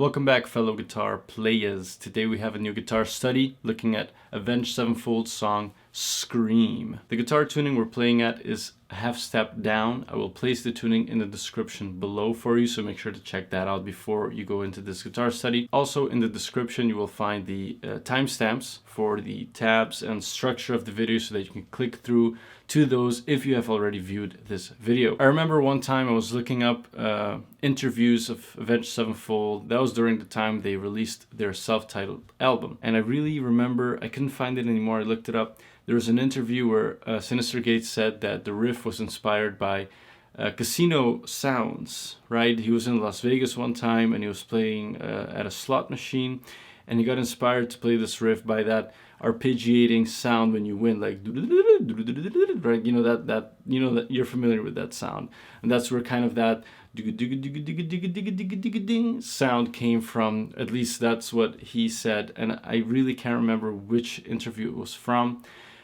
Welcome back, fellow guitar players. Today we have a new guitar study looking at Avenged Sevenfold's song Scream. The guitar tuning we're playing at is a half step down. I will place the tuning in the description below for you, so make sure to check that out before you go into this guitar study. Also in the description you will find the timestamps for the tabs and structure of the video so that you can click through to those if you have already viewed this video. I remember one time I was looking up interviews of Avenged Sevenfold. That was during the time they released their self-titled album. And I really remember, I couldn't find it anymore, I looked it up. There was an interview where Sinister Gates said that the riff was inspired by casino sounds, right? He was in Las Vegas one time and he was playing at a slot machine, and he got inspired to play this riff by that arpeggiating sound when you win, like, right? You know that you're familiar with that sound, and that's where kind of that sound came from. At least that's what he said, and I really can't remember which interview it was from.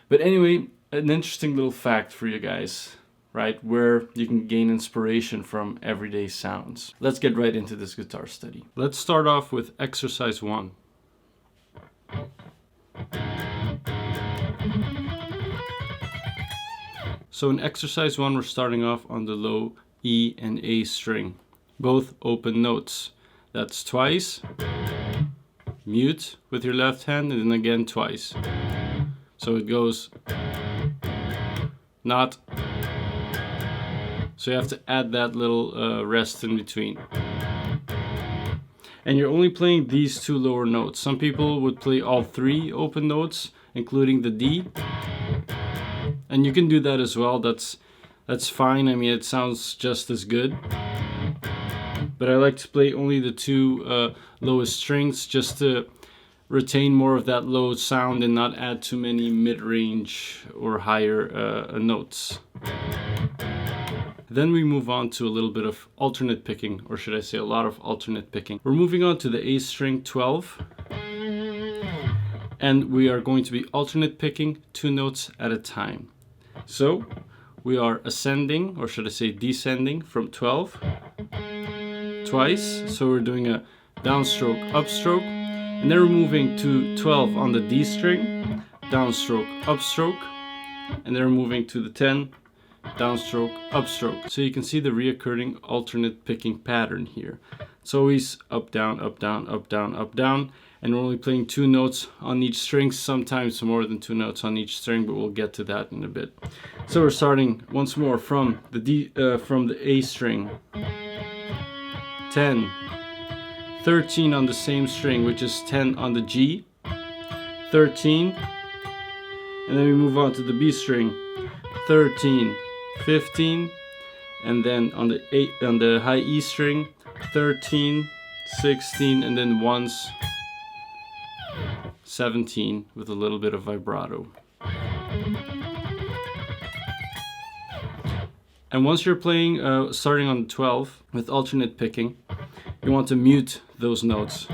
But anyway, an interesting little fact for you guys, right? Where you can gain inspiration from everyday sounds. Let's get right into this guitar study. Let's start off with exercise 1. So in exercise 1, we're starting off on the low E and A string, both open notes. That's twice, mute with your left hand, and then again twice. So it goes not. So you have to add that little rest in between. And you're only playing these two lower notes. Some people would play all three open notes, including the D. And you can do that as well. That's fine. I mean, it sounds just as good. But I like to play only the two lowest strings just to retain more of that low sound and not add too many mid-range or higher notes. Then we move on to a little bit of alternate picking, or should I say a lot of alternate picking. We're moving on to the A string 12, and we are going to be alternate picking 2 notes at a time. So we are ascending, or should I say descending, from 12 twice. So we're doing a downstroke, upstroke, and then we're moving to 12 on the D string, downstroke, upstroke, and then we're moving to the 10, downstroke, upstroke. So you can see the reoccurring alternate picking pattern here. It's always up, down, up, down, up, down, up, down, and we're only playing 2 notes on each string, sometimes more than 2 notes on each string, but we'll get to that in a bit. So we're starting once more from the A string, 10, 13 on the same string, which is 10 on the G, 13, and then we move on to the B string, 13, 15, and then on the high E string, 13, 16, and then once 17 with a little bit of vibrato. And once you're playing, starting on 12 with alternate picking, you want to mute those notes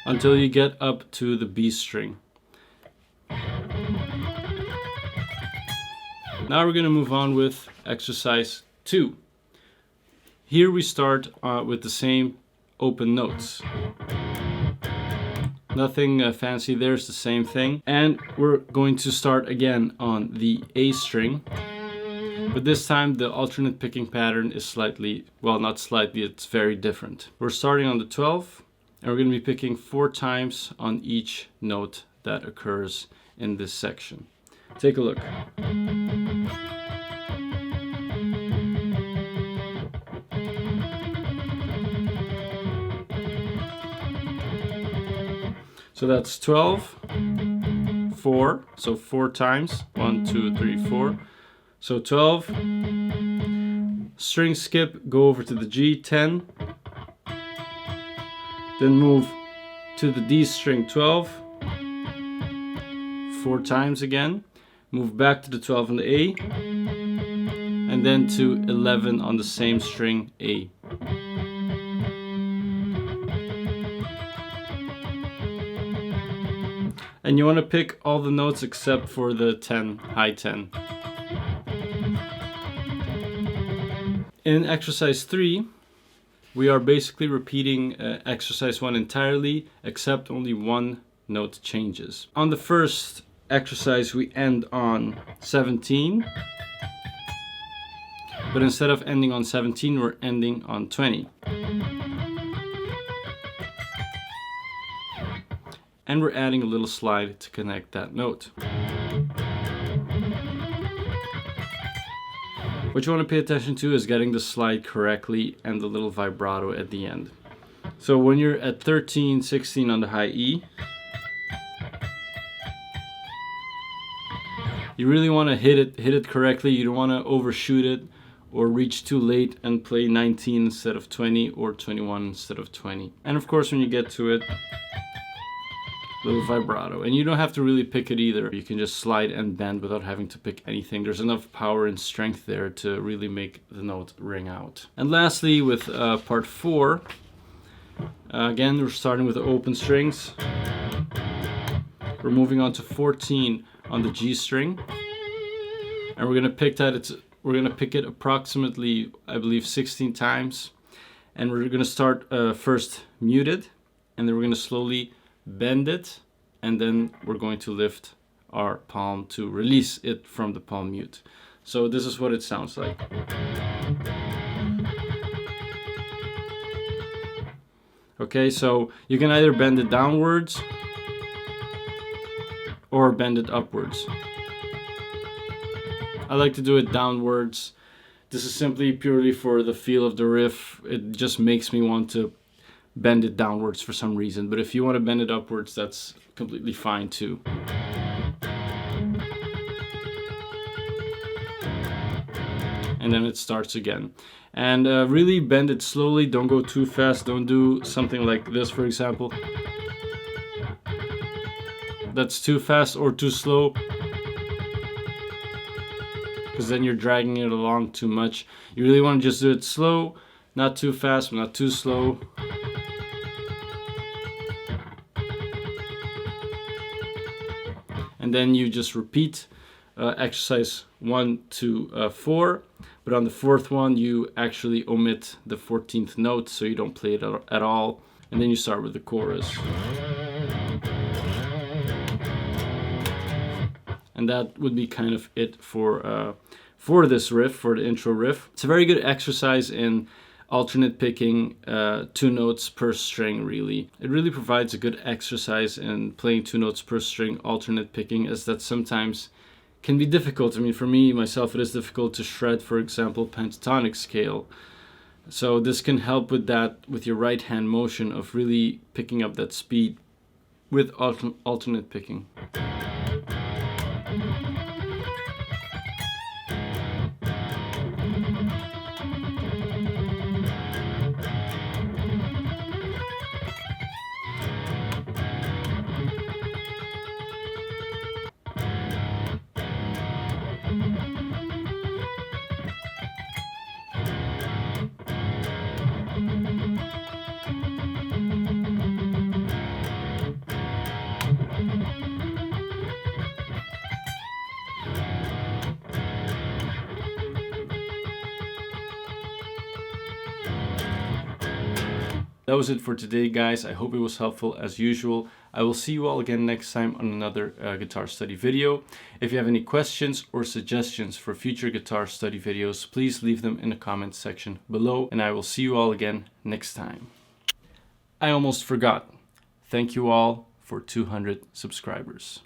until you get up to the B string. Now we're going to move on with exercise 2. Here we start with the same open notes. Nothing fancy there, it's the same thing. And we're going to start again on the A string. But this time the alternate picking pattern is slightly, well, not slightly, it's very different. We're starting on the 12, and we're going to be picking 4 times on each note that occurs in this section. Take a look. So that's 12, 4, so 4 times, 1, 2, 3, 4. So 12, string skip, go over to the G, 10, then move to the D string 12, 4 times again, move back to the 12 on the A, and then to 11 on the same string A. And you want to pick all the notes except for the 10, high 10. In exercise 3, we are basically repeating exercise 1 entirely, except only one note changes. On the first exercise, we end on 17, but instead of ending on 17, we're ending on 20. And we're adding a little slide to connect that note. What you want to pay attention to is getting the slide correctly and the little vibrato at the end. So when you're at 13, 16 on the high E, you really want to hit it correctly. You don't want to overshoot it or reach too late and play 19 instead of 20 or 21 instead of 20. And of course, when you get to it, little vibrato. And you don't have to really pick it either. You can just slide and bend without having to pick anything. There's enough power and strength there to really make the note ring out. And lastly, with part 4, again, we're starting with the open strings. We're moving on to 14 on the G string. And we're gonna pick it approximately, I believe, 16 times. And we're gonna start first muted, and then we're gonna slowly bend it, and then we're going to lift our palm to release it from the palm mute. So this is what it sounds like. Okay, so you can either bend it downwards or bend it upwards. I like to do it downwards. This is simply purely for the feel of the riff. It just makes me want to bend it downwards for some reason, but if you want to bend it upwards, that's completely fine too. And then it starts again. And really bend it slowly, don't go too fast, don't do something like this, for example. That's too fast or too slow, because then you're dragging it along too much. You really want to just do it slow, not too fast, but not too slow. And then you just repeat exercise 1 to 4, but on the 4th one you actually omit the 14th note, so you don't play it at all, and then you start with the chorus. And that would be kind of it for this riff, for the intro riff. It's a very good exercise in alternate picking 2 notes per string, really. It really provides a good exercise in playing 2 notes per string, alternate picking, as that sometimes can be difficult. I mean, for me, myself, it is difficult to shred, for example, pentatonic scale. So this can help with that, with your right hand motion of really picking up that speed with alternate picking. That was it for today, guys. I hope it was helpful as usual. I will see you all again next time on another guitar study video. If you have any questions or suggestions for future guitar study videos, please leave them in the comments section below, and I will see you all again next time. I almost forgot. Thank you all for 200 subscribers.